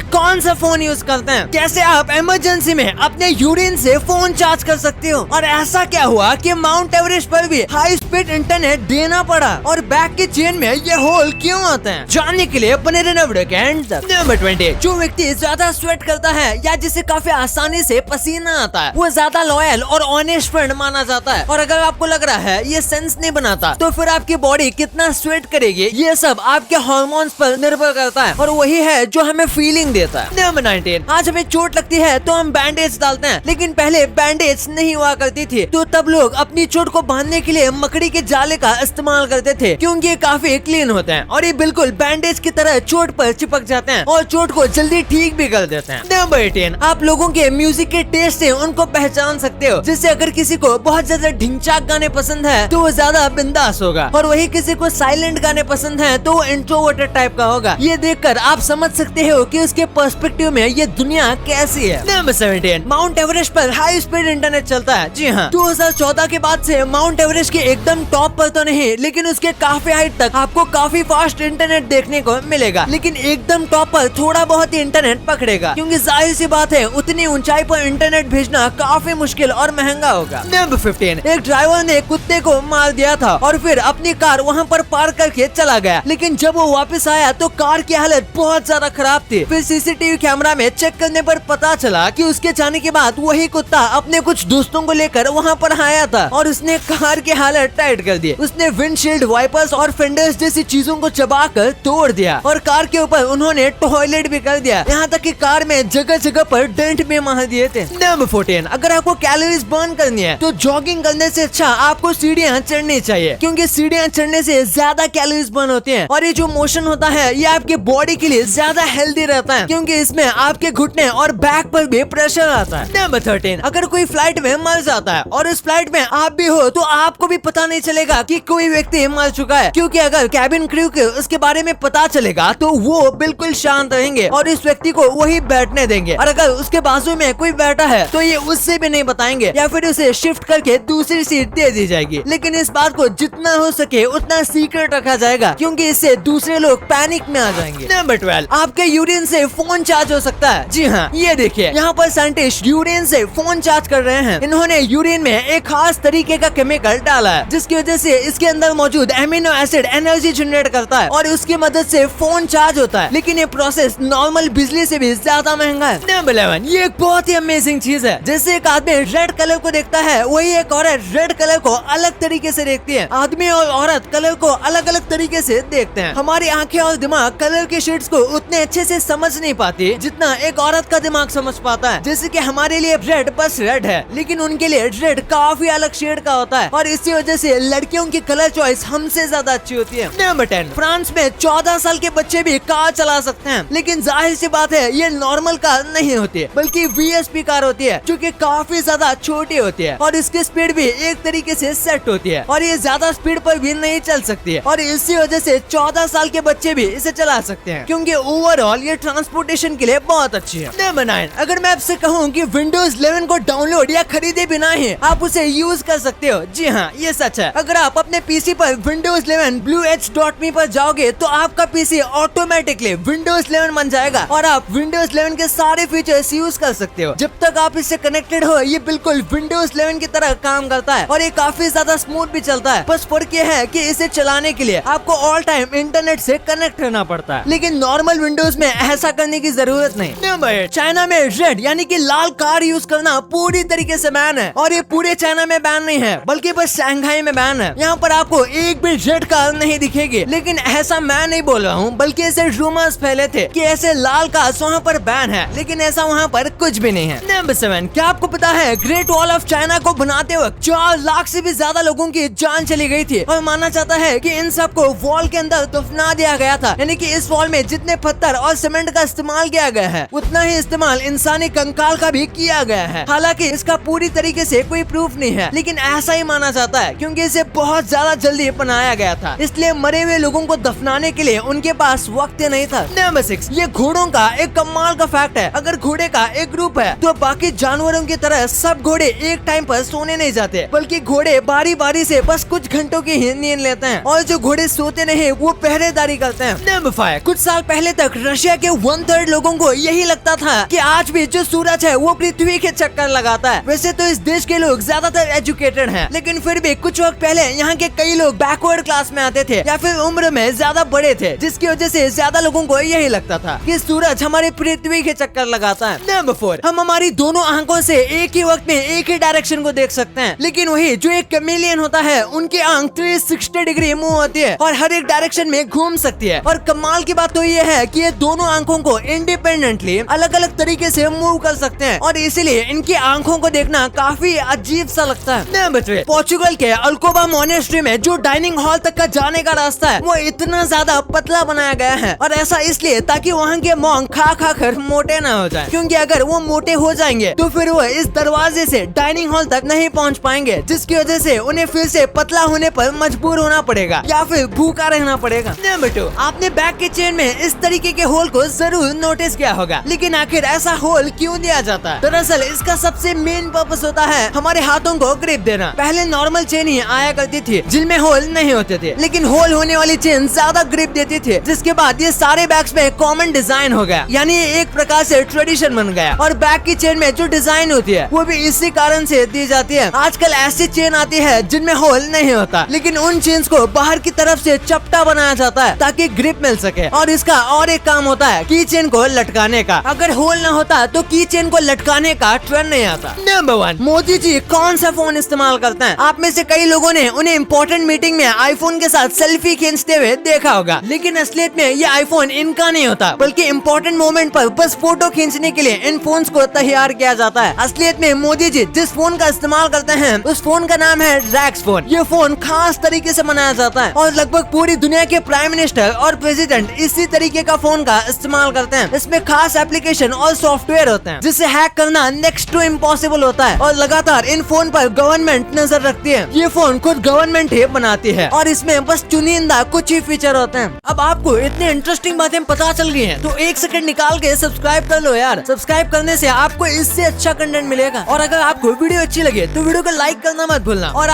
कौन सा phone use करते हैं, कैसे आप इमरजेंसी में अपने यूरिन से फोन चार्ज कर सकते हो, और ऐसा क्या हुआ कि माउंट एवरेस्ट पर भी हाई स्पीड इंटरनेट देना पड़ा, और बैक की चेन में ये होल क्यों आते हैं, जानने के लिए बने रहना वीडियो के एंड तक। नंबर 20, जो व्यक्ति ज्यादा स्वेट करता है या जिसे काफी आसानी से पसीना आता है वो ज्यादा लॉयल और ऑनेस्ट फ्रेंड माना जाता है। और अगर आपको लग रहा है ये सेंस नहीं बनाता तो फिर आपकी बॉडी कितना स्वेट करेगी ये सब आपके हार्मोन्स पर निर्भर करता है, और वही है जो हमें फीलिंग देता है। नंबर 19, आज हमें चोट लगती है तो हम बैंडेज डालते हैं, लेकिन पहले बैंडेज नहीं हुआ करती थी, तो तब लोग अपनी चोट को बांधने के लिए मकड़ी के जाले का इस्तेमाल करते थे, क्योंकि ये काफी क्लीन होते हैं और ये बिल्कुल बैंडेज की तरह चोट पर चिपक जाते हैं और चोट को जल्दी ठीक भी कर देते हैं। नंबर 18, आप लोगों के म्यूजिक के टेस्ट से उनको पहचान सकते हो, जिससे अगर किसी को बहुत ज्यादा ढिंचाक गाने पसंद है तो वो ज्यादा बिंदास होगा, और वही किसी को साइलेंट गाने पसंद है तो वो इंट्रोवर्टेड टाइप का होगा। ये देखकर आप समझ सकते हो कि उसके पर्सपेक्टिव में ये दुनिया कैसी है। नंबर 17, माउंट एवरेस्ट पर हाई स्पीड इंटरनेट चलता है। जी हाँ, 2014 के बाद से माउंट एवरेस्ट के एकदम टॉप पर तो नहीं, लेकिन उसके काफी हाइट तक आपको काफी फास्ट इंटरनेट देखने को मिलेगा, लेकिन एकदम टॉप पर थोड़ा बहुत ही इंटरनेट पकड़ेगा, क्योंकि जाहिर सी बात है उतनी ऊंचाई पर इंटरनेट भेजना काफी मुश्किल और महंगा होगा। नंबर 15, एक ड्राइवर ने कुत्ते को मार दिया था और फिर अपनी कार वहाँ पर पार्क करके चला गया, लेकिन जब वो वापस आया तो कार की हालत बहुत ज्यादा खराब थी। फिर सीसीटीवी कैमरा में चेक करने पर पता चला कि उसके जाने के बाद वही कुत्ता अपने कुछ दोस्तों को लेकर वहाँ पर आया था और उसने कार की हालत टाइट कर दी। उसने विंडशील्ड, वाइपर्स और फेंडर्स जैसी चीजों को चबाकर तोड़ दिया, और कार के ऊपर उन्होंने टॉयलेट भी कर दिया, यहाँ तक कि कार में जगह जगह पर डेंट भी मार दिए थे। नंबर 14, अगर आपको कैलोरीज बर्न करनी है तो जॉगिंग करने से अच्छा आपको सीढ़ियाँ चढ़नी चाहिए, क्योंकि सीढ़ियाँ चढ़ने से ज्यादा कैलोरीज बर्न होती हैं, और ये जो मोशन होता है ये आपके बॉडी के लिए ज्यादा हेल्दी रहता है, क्योंकि इसमें आपके घुटने और बैक पर भी प्रेशर आता है। नंबर 13, अगर कोई फ्लाइट में मर जाता है और उस फ्लाइट में आप भी हो तो आपको भी पता नहीं चलेगा कि कोई व्यक्ति मर चुका है, क्योंकि अगर कैबिन क्रू को उसके बारे में पता चलेगा तो वो बिल्कुल शांत रहेंगे और इस व्यक्ति को वही बैठने देंगे, और अगर उसके बाजू में कोई बैठा है तो ये उससे भी नहीं बताएंगे या फिर उसे शिफ्ट करके दूसरी सीट दे दी जाएगी, लेकिन इस बात को जितना हो सके उतना सीक्रेट रखा जाएगा, क्योंकि इससे दूसरे लोग पैनिक में आ जाएंगे। नंबर 12, आपके यूरिन से फोन चार्ज हो सकता है। जी हाँ, ये देखिए यहाँ पर साइंटिस्ट यूरिन से फोन चार्ज कर रहे हैं। इन्होंने यूरिन में एक खास तरीके का केमिकल डाला है, जिसकी वजह से इसके अंदर मौजूद एमिनो एसिड एनर्जी जनरेट करता है और उसकी मदद से फोन चार्ज होता है, लेकिन ये प्रोसेस नॉर्मल बिजली से भी ज्यादा महंगा है। नंबर 11, ये एक बहुत ही अमेजिंग चीज है। जैसे एक आदमी रेड कलर को देखता है वही एक औरत रेड कलर को अलग तरीके से देखती है। आदमी और औरत कलर को अलग अलग तरीके से देखते हैं। हमारी आंखें और दिमाग कलर के शेड्स को उतने अच्छे से समझ नहीं पाती जितना एक औरत का दिमाग समझ पाता है। जैसे कि हमारे लिए रेड बस रेड है, लेकिन उनके लिए रेड काफी अलग शेड का होता है, और इसी वजह से लड़कियों की कलर चॉइस हमसे ज्यादा अच्छी होती है। नंबर 10, फ्रांस में 14 साल के बच्चे भी कार चला सकते हैं, लेकिन जाहिर सी बात है ये नॉर्मल कार नहीं होती है, बल्कि VSP कार होती है, जो कि काफी ज्यादा छोटी होती है और इसकी स्पीड भी एक तरीके से सेट होती है, और ये ज्यादा स्पीड पर भी नहीं चल सकती है, और इसी वजह से 14 साल के बच्चे भी इसे चला सकते हैं, क्योंकि ओवरऑल ये ट्रांसपोर्टेशन के लिए बहुत अच्छी है। नंबर 9, अगर मैं आपसे कहूँ कि Windows 11 को डाउनलोड या खरीदे बिना ही आप उसे यूज कर सकते हो, जी हाँ ये सच है। अगर आप अपने पीसी पर Windows 11 blueedge.me पर जाओगे तो आपका पीसी ऑटोमेटिकली Windows 11 बन जाएगा और आप Windows 11 के सारे फीचर्स यूज कर सकते हो। जब तक आप इससे कनेक्टेड हो ये बिल्कुल Windows 11 की तरह काम करता है और ये काफी ज्यादा स्मूथ भी चलता है। बस फर्क ये है कि इसे चलाने के लिए आपको ऑल टाइम इंटरनेट से कनेक्ट रहना पड़ता है, लेकिन नॉर्मल विंडोज में ऐसा करने की जरूरत नहीं। नंबर 8, चाइना में रेड यानी कि लाल कार यूज करना पूरी तरीके से बैन है, और ये पूरे चाइना में बैन नहीं है बल्कि बस शंघाई में बैन है। यहाँ पर आपको एक भी रेड कार नहीं दिखेगी, लेकिन ऐसा मैं नहीं बोल रहा हूँ, बल्कि ऐसे रूमर्स फैले थे कि ऐसे लाल कार्स वहाँ पर बैन है, लेकिन ऐसा वहाँ पर कुछ भी नहीं है। नंबर 7, क्या आपको पता है ग्रेट वॉल ऑफ चाइना को बनाते वक्त 4 लाख से भी ज्यादा लोगों की जान चली गई थी, और माना जाता है कि इन सबको वॉल के अंदर दफना दिया गया था, यानी कि इस वॉल में जितने पत्थर और सीमेंट का इस्तेमाल किया गया है उतना ही इस्तेमाल इंसानी कंकाल का भी किया गया है। हालांकि इसका पूरी तरीके से कोई प्रूफ नहीं है, लेकिन ऐसा ही माना जाता है क्योंकि इसे बहुत ज्यादा जल्दी बनाया गया था, इसलिए मरे हुए लोगों को दफनाने के लिए उनके पास वक्त नहीं था। नंबर 6, ये घोड़ों का एक कमाल का फैक्ट है। अगर घोड़े का एक ग्रुप है तो बाकी जानवरों की तरह सब घोड़े एक टाइम पर सोने नहीं जाते, बल्कि घोड़े बारी बारी से बस कुछ घंटों की ही नींद लेते हैं, और जो घोड़े सोते नहीं वो पहरेदारी करते हैं। नंबर 5, कुछ साल पहले तक रशिया के 1/3 लोगों को यही लगता था कि आज भी जो सूरज है वो पृथ्वी के चक्कर लगाता है। वैसे तो इस देश के लोग ज्यादातर एजुकेटेड हैं, लेकिन फिर भी कुछ वक्त पहले यहाँ के कई लोग बैकवर्ड क्लास में आते थे या फिर उम्र में ज्यादा बड़े थे, जिसकी वजह से ज्यादा लोगों को यही लगता था कि सूरज हमारी पृथ्वी के चक्कर लगाता है। नंबर 4, हम हमारी दोनों आंखों से एक ही वक्त में एक ही डायरेक्शन को देख सकते हैं, लेकिन वही जो एक कैमेलियन होता है उनकी आंख 360 डिग्री मूव होती है और हर एक डायरेक्शन में घूम सकती है। और कमाल की बात तो ये है कि ये दोनों आंखों को इंडिपेंडेंटली अलग अलग तरीके से मूव कर सकते हैं और इसीलिए इनकी आंखों को देखना काफी अजीब सा लगता है। नंबर 3, पोर्चुगल के अल्कोबा मोनेस्ट्री में जो डाइनिंग हॉल तक का जाने का रास्ता है वो इतना ज्यादा पतला बनाया गया है, और ऐसा इसलिए ताकि वहाँ के मॉन्क खा खा कर मोटे ना हो जाएं, क्योंकि अगर वो मोटे हो जाएंगे तो फिर वो इस दरवाजे से डाइनिंग हॉल तक नहीं पहुँच पाएंगे, जिसकी वजह से उन्हें फिर से पतला होने पर मजबूर होना पड़ेगा या फिर भूखा रहना पड़ेगा। नंबर 2, आपने बैग के चेन में इस तरीके के होल को जरूर नोटिस किया होगा, लेकिन आखिर ऐसा होल क्यों दिया जाता है? दरअसल इसका सबसे मेन पर्पस होता है हमारे हाथों को ग्रिप देना। पहले नॉर्मल चेन ही आया करती थी जिनमें होल नहीं होते थे, लेकिन होल होने वाली चेन ज्यादा ग्रिप देती थी, जिसके बाद ये सारे बैग्स में कॉमन डिजाइन हो गया, यानी एक प्रकार से ट्रेडिशन बन गया। और बैग की चेन में जो डिजाइन होती है वो भी इसी कारण से दी जाती है। आजकल ऐसी चेन आती है जिनमें होल नहीं होता, लेकिन उन चेन्स को बाहर की तरफ से चपटा बनाया जाता है ताकि ग्रिप मिल सके। और इसका और एक काम होता है की चेन को लटकाने का। अगर होल न होता तो की चेन को लटकाने का ट्रेंड नहीं आता। नंबर 1, मोदी जी कौन सा फोन इस्तेमाल करते हैं? आप में से कई लोगों ने उन्हें इंपॉर्टेंट मीटिंग में आईफोन के साथ सेल्फी खींचते हुए देखा होगा, लेकिन असलियत में ये आईफोन इनका नहीं होता, बल्कि इंपॉर्टेंट मोमेंट पर बस फोटो खींचने के लिए इन फोन्स को तैयार किया जाता है। असलियत में मोदी जी जिस फोन का इस्तेमाल करते हैं उस फोन का नाम है रैक्स फोन। ये फोन खास तरीके से बनाया जाता है और लगभग पूरी दुनिया के प्राइम मिनिस्टर और प्रेसिडेंट इसी तरीके का फोन का इस्तेमाल करते हैं। इसमें खास एप्लीकेशन और सॉफ्टवेयर होते हैं जिसे हैक करना नेक्स्ट टू इम्पॉसिबल होता है, और लगातार इन फोन पर गवर्नमेंट नजर रखती है। ये फोन खुद गवर्नमेंट ही बनाती है और इसमें बस चुनिंदा कुछ ही फीचर होते हैं। अब आपको इतने इंटरेस्टिंग बातें पता चल गई हैं, तो एक सेकंड निकाल के सब्सक्राइब कर लो यार। सब्सक्राइब करने से आपको इससे अच्छा कंटेंट मिलेगा, और अगर आपको वीडियो अच्छी लगे तो वीडियो को लाइक करना मत भूलना। और